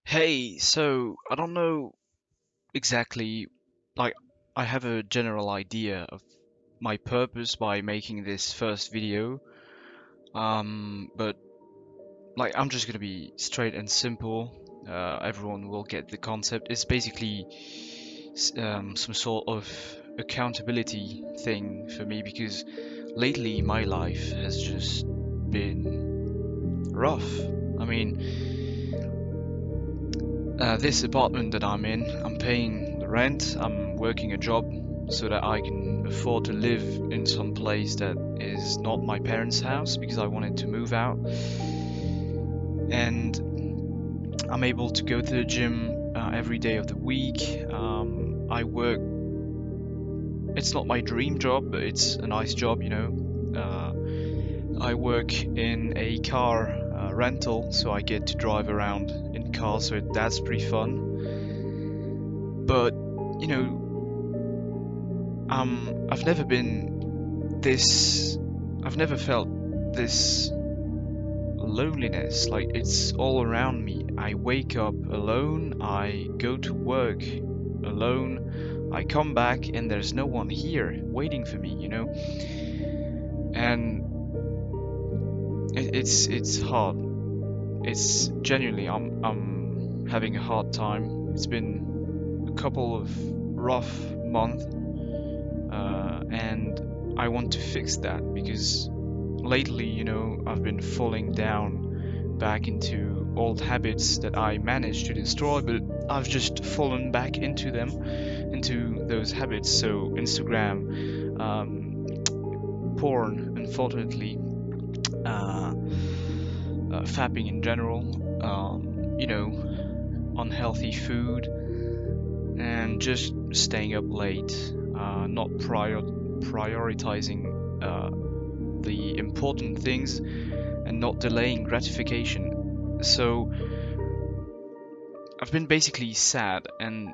Hey, so I don't know exactly, like, I have a general idea of my purpose by making this first video. But like, I'm just gonna be straight and simple. Everyone will get the concept. It's basically some sort of accountability thing for me because lately my life has just been rough. I mean, this apartment that I'm in, I'm paying the rent, I'm working a job so that I can afford to live in some place that is not my parents' house because I wanted to move out. And I'm able to go to the gym every day of the week. I work, it's not my dream job, but it's a nice job, you know. I work in a car rental, so I get to drive around in cars, so that's pretty fun. But you know, I've never been this. I've never felt this loneliness. Like it's all around me. I wake up alone. I go to work alone. I come back and there's no one here waiting for me. And it's hard. It's genuinely I'm having a hard time. It's been a couple of rough months and I want to fix that because lately, I've been falling down back into old habits that I managed to destroy, but I've just fallen back into them, into those habits. So, Instagram, porn, unfortunately, fapping in general, unhealthy food, and just staying up late, not prioritizing the important things and not delaying gratification. So I've been basically sad, and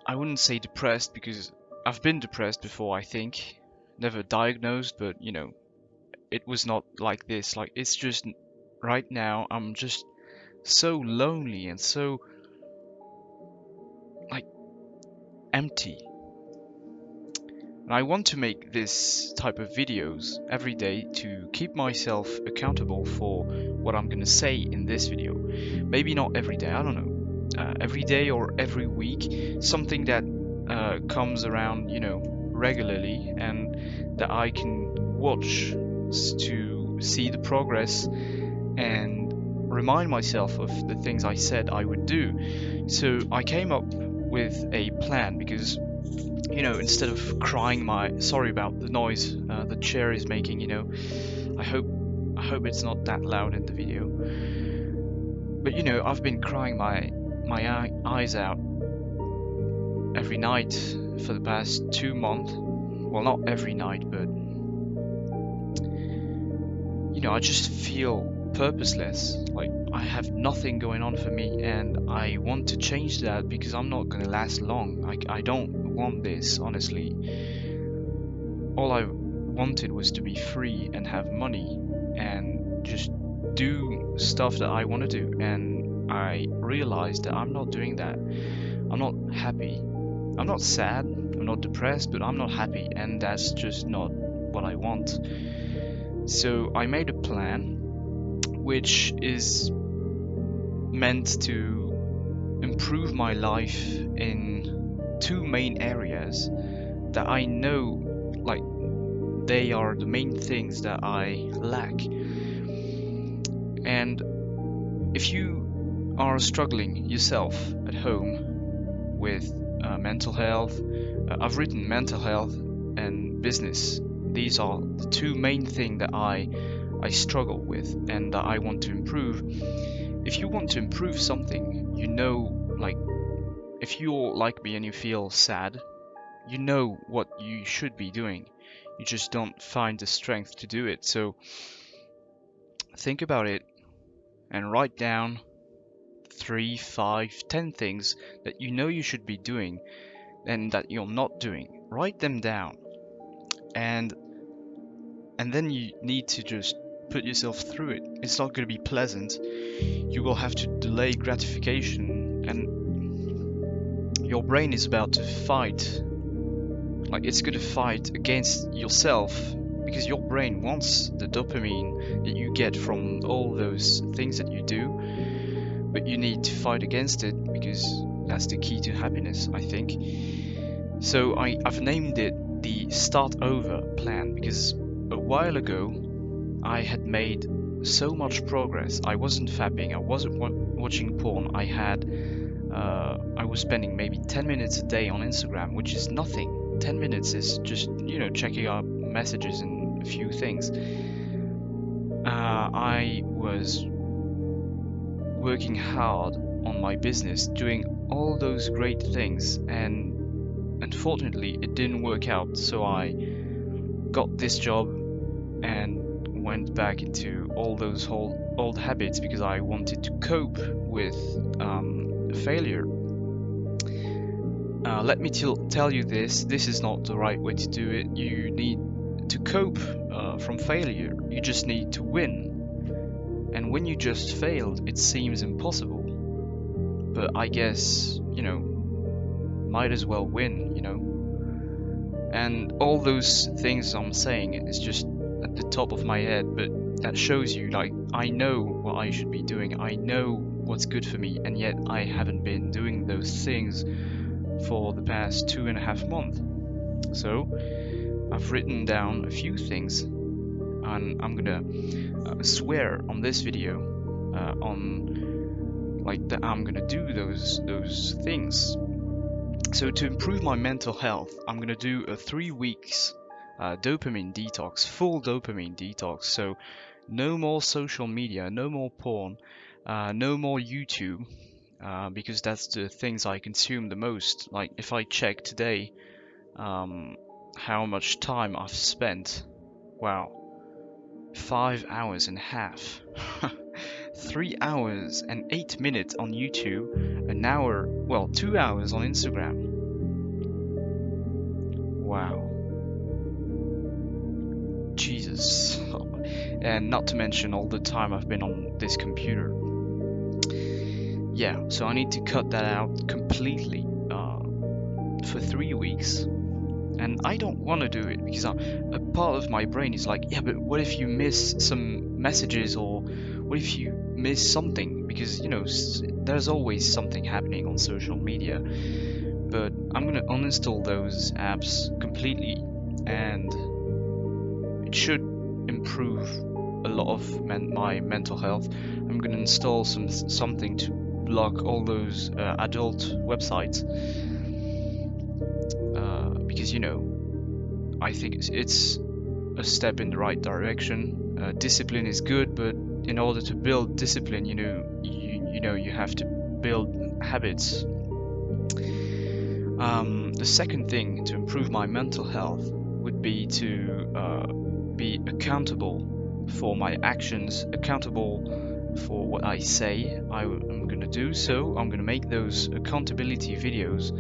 I wouldn't say depressed because I've been depressed before, I think. Never diagnosed, but it was not like this. Like, it's just right now, I'm just so lonely and so, like, empty. And I want to make this type of videos every day to keep myself accountable for what I'm gonna say in this video. Maybe not every day, I don't know. Every day or every week, something that comes around, regularly and that I can watch to see the progress and remind myself of the things I said I would do. So I came up with a plan because instead of crying my sorry about the noise the chair is making, I hope it's not that loud in the video. But I've been crying my eyes out every night for the past 2 months. Well, not every night, but I just feel purposeless. Like I have nothing going on for me, and I want to change that because I'm not gonna last long. Like I don't want this, honestly. All I wanted was to be free and have money and just do stuff that I want to do. And I realized that I'm not doing that. I'm not happy. I'm not sad. I'm not depressed, but I'm not happy. And that's just not what I want. So I made a plan which is meant to improve my life in two main areas that I know, like, they are the main things that I lack. And if you are struggling yourself at home with mental health, I've written mental health and business. These are the two main things that I struggle with and that I want to improve. If you want to improve something, like, if you're like me and you feel sad, you know what you should be doing. You just don't find the strength to do it. So think about it and write down 3, 5, 10 things that you know you should be doing and that you're not doing. Write them down, and then you need to just put yourself through it. It's not going to be pleasant. You will have to delay gratification, and your brain is about to fight. Like, it's going to fight against yourself, because your brain wants the dopamine that you get from all those things that you do, but you need to fight against it, because that's the key to happiness, I think. So I've named it the Start Over plan, because a while ago I had made so much progress. I wasn't fapping, I wasn't watching porn, I was spending maybe 10 minutes a day on Instagram, which is nothing. 10 minutes is just, checking out messages and a few things. I was working hard on my business, doing all those great things, and unfortunately it didn't work out. So I got this job and went back into all those old habits, because I wanted to cope with failure. Let me tell you this is not the right way to do it. You need to cope from failure. You just need to win. And when you just failed, it seems impossible. But I guess, might as well win, And all those things I'm saying is just at the top of my head, but that shows you, like, I know what I should be doing. I know what's good for me, and yet I haven't been doing those things for the past 2.5 months. So I've written down a few things, and I'm gonna swear on this video that I'm gonna do those things. So to improve my mental health, I'm gonna do a 3 weeks dopamine detox, full dopamine detox. So no more social media, no more porn, no more YouTube, because that's the things I consume the most. Like, if I check today how much time I've spent, wow, 5 hours and a half. 3 hours and 8 minutes on YouTube, 2 hours on Instagram. Wow. Jesus. And not to mention all the time I've been on this computer. Yeah, so I need to cut that out completely for 3 weeks. And I don't want to do it, because a part of my brain is like, yeah, but what if you miss some messages, or what if you miss something? Because, there's always something happening on social media. But I'm going to uninstall those apps completely, and it should improve a lot of my mental health. I'm going to install something to block all those adult websites. Because, I think it's a step in the right direction. Discipline is good, but in order to build discipline, you have to build habits. The second thing to improve my mental health would be to be accountable for my actions, accountable for what I say I'm gonna do. So I'm gonna make those accountability videos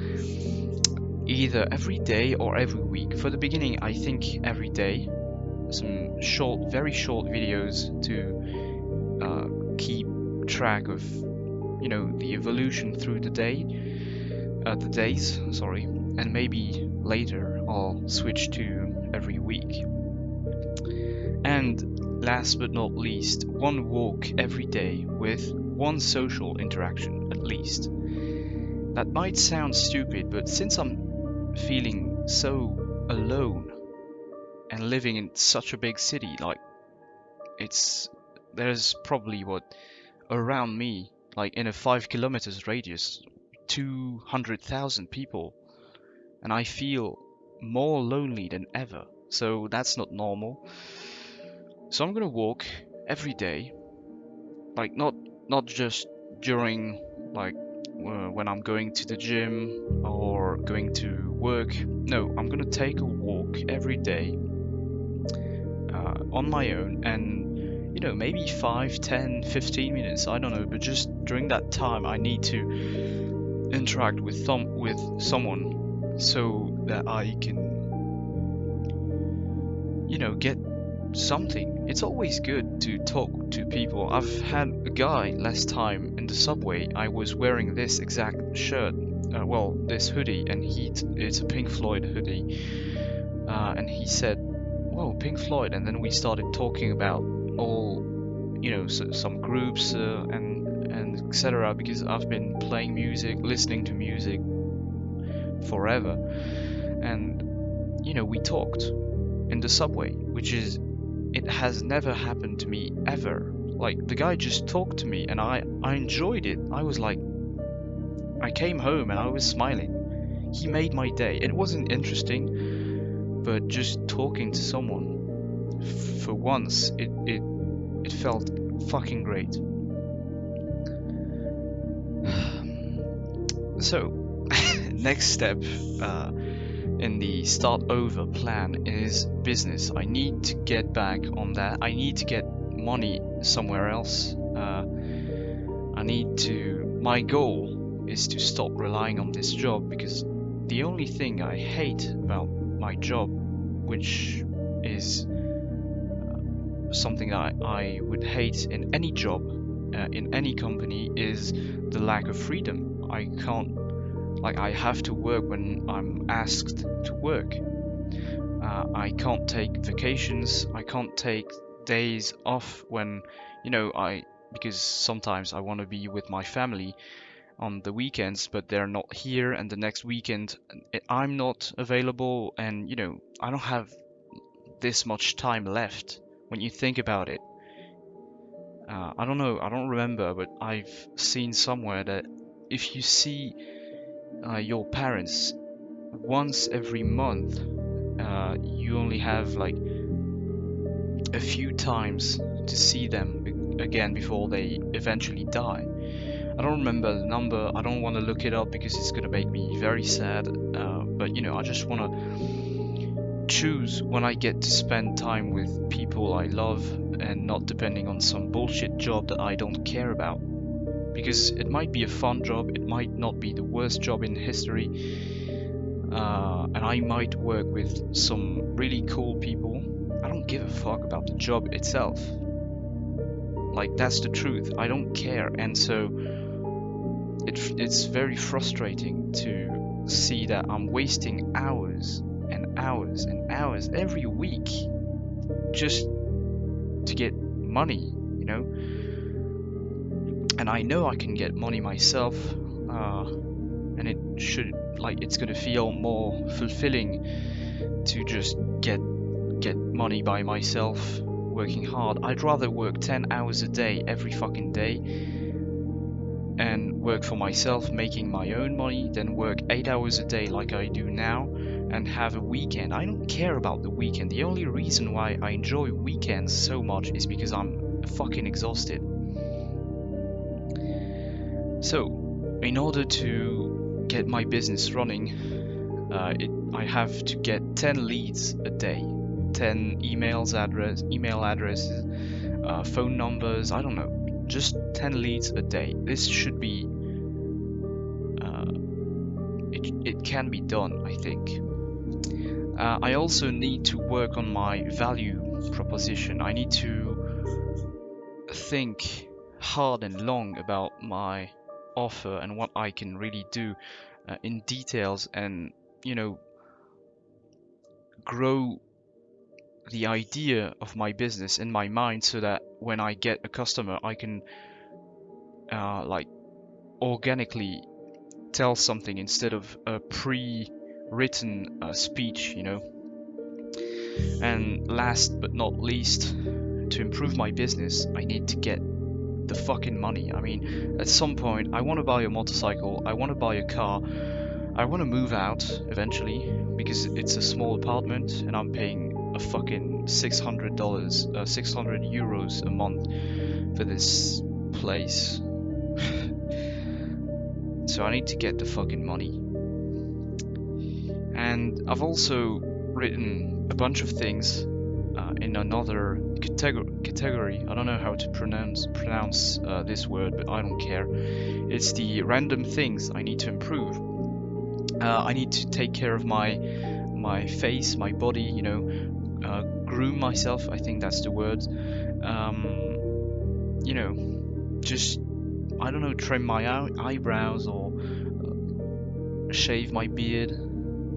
either every day or every week. For the beginning, I think every day, some very short videos to keep track of, the evolution through the days, and maybe later I'll switch to every week. And last but not least, one walk every day with one social interaction at least. That might sound stupid, but since I'm feeling so alone and living in such a big city, like, there's probably around me, like in a 5 kilometers radius, 200,000 people, and I feel more lonely than ever. So that's not normal. So I'm gonna walk every day, like not just during, like, when I'm going to the gym or going to work. No, I'm gonna take a walk every day on my own, and maybe 5, 10, 15 minutes, I don't know, but just during that time I need to interact with someone, so that I can get something. It's always good to talk to people. I've had a guy last time in the subway. I was wearing this exact shirt, this hoodie, and it's a Pink Floyd hoodie. And he said, "Whoa, Pink Floyd!" And then we started talking about all, some groups and etc. Because I've been playing music, listening to music forever, and we talked in the subway, it has never happened to me ever. Like, the guy just talked to me and I enjoyed it. I came home and I was smiling. He made my day. It wasn't interesting, but just talking to someone for once, it felt fucking great. So, next step in the start over plan is business. I need to get back on that. I need to get money somewhere else. My goal is to stop relying on this job, because the only thing I hate about my job, which is something that I would hate in any job, in any company, is the lack of freedom. I have to work when I'm asked to work. I can't take vacations. I can't take days off when, because sometimes I want to be with my family on the weekends, but they're not here, and the next weekend I'm not available, and, I don't have this much time left when you think about it. I don't know, I don't remember, but I've seen somewhere that if you see your parents once every month, you only have like a few times to see them again before they eventually die. I don't remember the number. I don't want to look it up because it's gonna make me very sad, but I just want to choose when I get to spend time with people I love and not depending on some bullshit job that I don't care about. Because it might be a fun job, it might not be the worst job in history, and I might work with some really cool people. I don't give a fuck about the job itself. Like, that's the truth. I don't care, and so it's very frustrating to see that I'm wasting hours and hours and hours every week just to get money, and I know I can get money myself, and it's gonna feel more fulfilling to just get money by myself working hard. I'd rather work 10 hours a day every fucking day and work for myself making my own money than work 8 hours a day like I do now and have a weekend. I don't care about the weekend. The only reason why I enjoy weekends so much is because I'm fucking exhausted. So, in order to get my business running, I have to get 10 leads a day, 10 email addresses, phone numbers, I don't know, just 10 leads a day. This should be, it can be done, I think. I also need to work on my value proposition. I need to think hard and long about my offer and what I can really do in details, and grow the idea of my business in my mind, so that when I get a customer I can organically tell something instead of a pre-written speech, And last but not least, to improve my business, I need to get the fucking money. I mean, at some point I want to buy a motorcycle, I want to buy a car, I want to move out eventually, because it's a small apartment and I'm paying a fucking $600, 600 euros a month for this place. So I need to get the fucking money. And I've also written a bunch of things in another category. I don't know how to pronounce this word, but I don't care. It's the random things I need to improve. I need to take care of my face, my body, groom myself, I think that's the word. You know, just, I don't know, trim my eyebrows or shave my beard.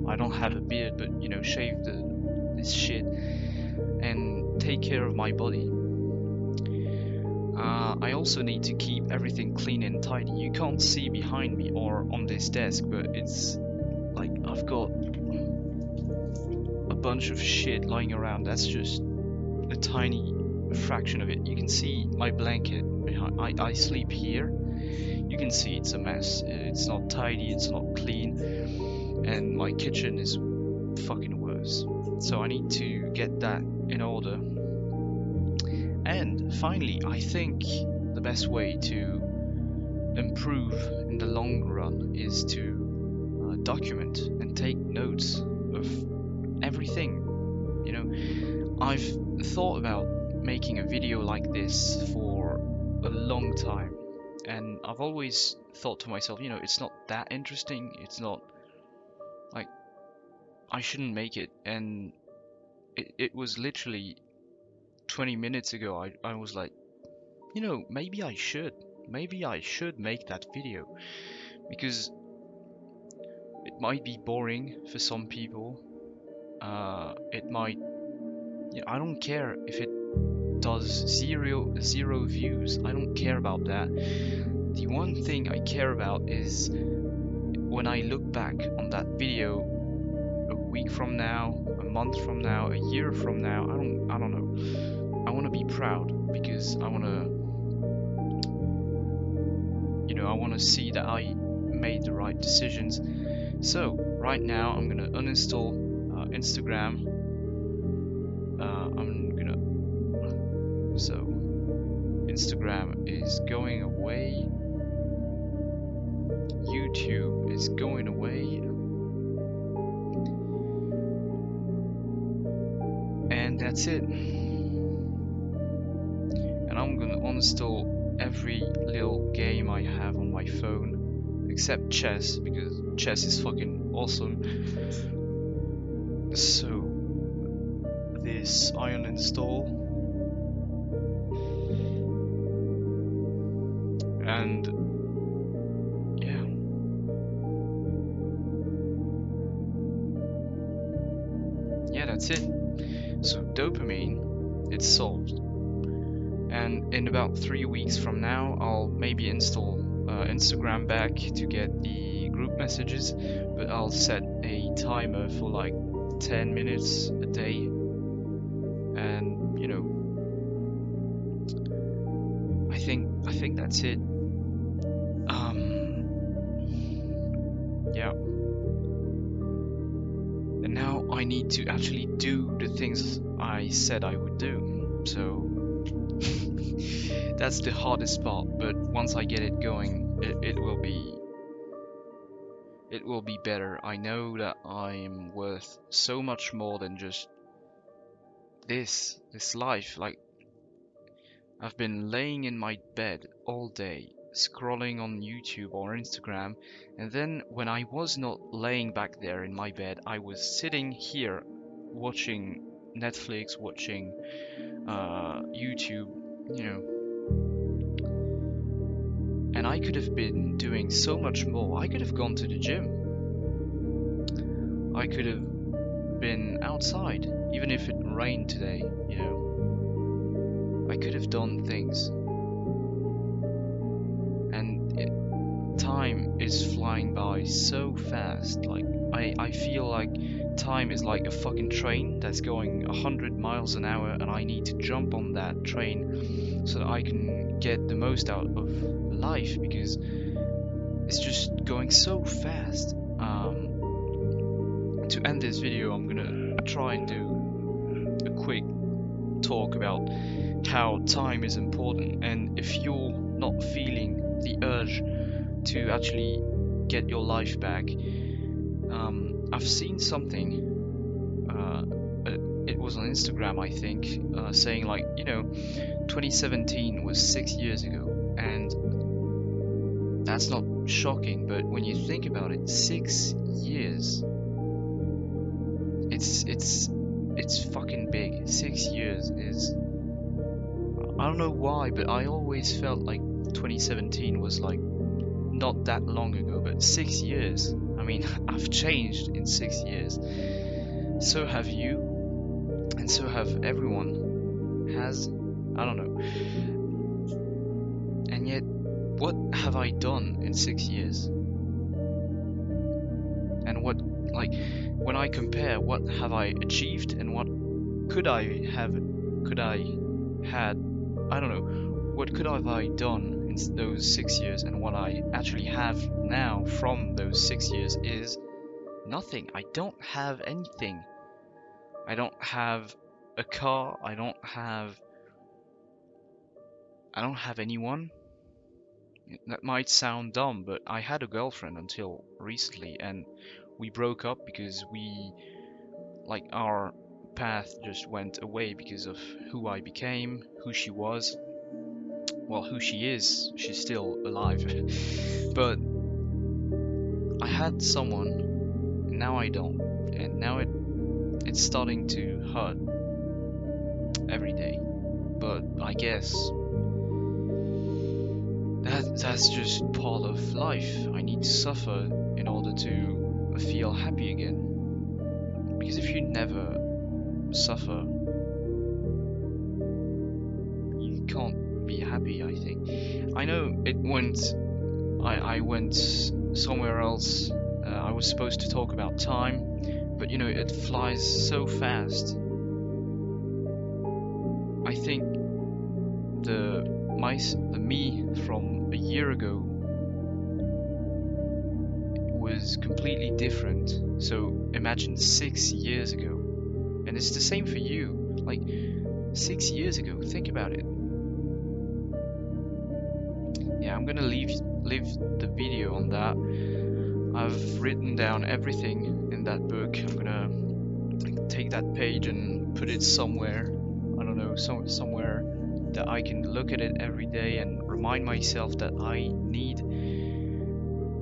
I don't have a beard, but you know, shave this shit and take care of my body. I also need to keep everything clean and tidy. You can't see behind me or on this desk, but it's like I've got a bunch of shit lying around. That's just a tiny fraction of it. You can see my blanket behind. I sleep here. You can see it's a mess. It's not tidy, it's not clean, and my kitchen is fucking worse. So I need to get that in order. And finally, I think the best way to improve in the long run is to document and take notes of everything. You know, I've thought about making a video like this for a long time, and I've always thought to myself, you know, it's not that interesting, it's not like, I shouldn't make it. And it was literally 20 minutes ago I was like, you know, maybe I should make that video, because it might be boring for some people. It might, you know, I don't care if it does zero views. I don't care about that. The one thing I care about is when I look back on that video a week from now, a month from now, a year from now, I don't know. I want to be proud, because I want to, you know, I want to see that I made the right decisions. So right now I'm gonna uninstall Instagram. So Instagram is going away. YouTube is going away. And that's it. And I'm gonna uninstall every little game I have on my phone, except chess, because chess is fucking awesome. So this I uninstall. And yeah, that's it. So dopamine, it's solved. And in about 3 weeks from now, I'll maybe install Instagram back to get the group messages, but I'll set a timer for like 10 minutes a day. And you know, I think that's it. Yeah. And now I need to actually do the things I said I would do. So that's the hardest part, but once I get it going, it will be better. I know that I am worth so much more than just this life. Like, I've been laying in my bed all day, scrolling on YouTube or Instagram, and then when I was not laying back there in my bed, I was sitting here watching Netflix, watching YouTube, you know. And I could have been doing so much more. I could have gone to the gym. I could have been outside, even if it rained today, you know. I could have done things. And time is flying by so fast. Like, I feel like time is like a fucking train that's going 100 miles an hour, and I need to jump on that train so that I can get the most out of life, because it's just going so fast. To end this video, I'm gonna try and do a quick talk about how time is important, and if you're not feeling the urge to actually get your life back, I've seen something, it was on Instagram I think, saying like, you know, 2017 was 6 years ago, and that's not shocking, but when you think about it, 6 years, it's it's fucking big. 6 years is, I don't know why, but I always felt like 2017 was like not that long ago, but 6 years. I mean, I've changed in 6 years. So have you, and so have everyone has. I don't know. And yet, what have I done in 6 years? And what, like, when I compare what have I achieved and what could I have, I don't know, what could have I done in those 6 years, and what I actually have now from those 6 years is nothing. I don't have anything. I don't have a car. I don't have anyone. That might sound dumb, but I had a girlfriend until recently, and we broke up because our path just went away because of who I became, who she was. Well, who she is, she's still alive. But I had someone, and now I don't. And now it's starting to hurt every day. But I guess that's just part of life. I need to suffer in order to feel happy again. Because if you never suffer, you can't be happy, I think. I know I went somewhere else. I was supposed to talk about time, but you know, it flies so fast. I think the me from a year ago was completely different. So imagine 6 years ago. And it's the same for you. Like 6 years ago, think about it. Yeah, I'm gonna leave the video on that. I've written down everything in that book. I'm gonna take that page and put it somewhere. I don't know, somewhere that I can look at it every day and remind myself that I need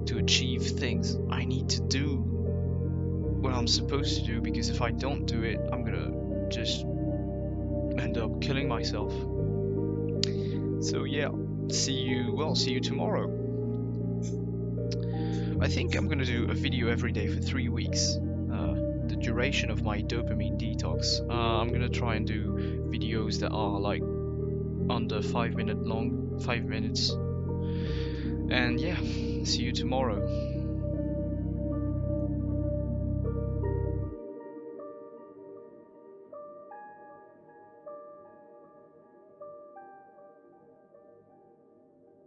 to achieve things. I need to do what I'm supposed to do, because if I don't do it, I'm gonna just end up killing myself. So yeah, see you tomorrow. I think I'm gonna do a video every day for 3 weeks. The duration of my dopamine detox. I'm gonna try and do videos that are like under 5 minutes long, 5 minutes. And yeah, see you tomorrow.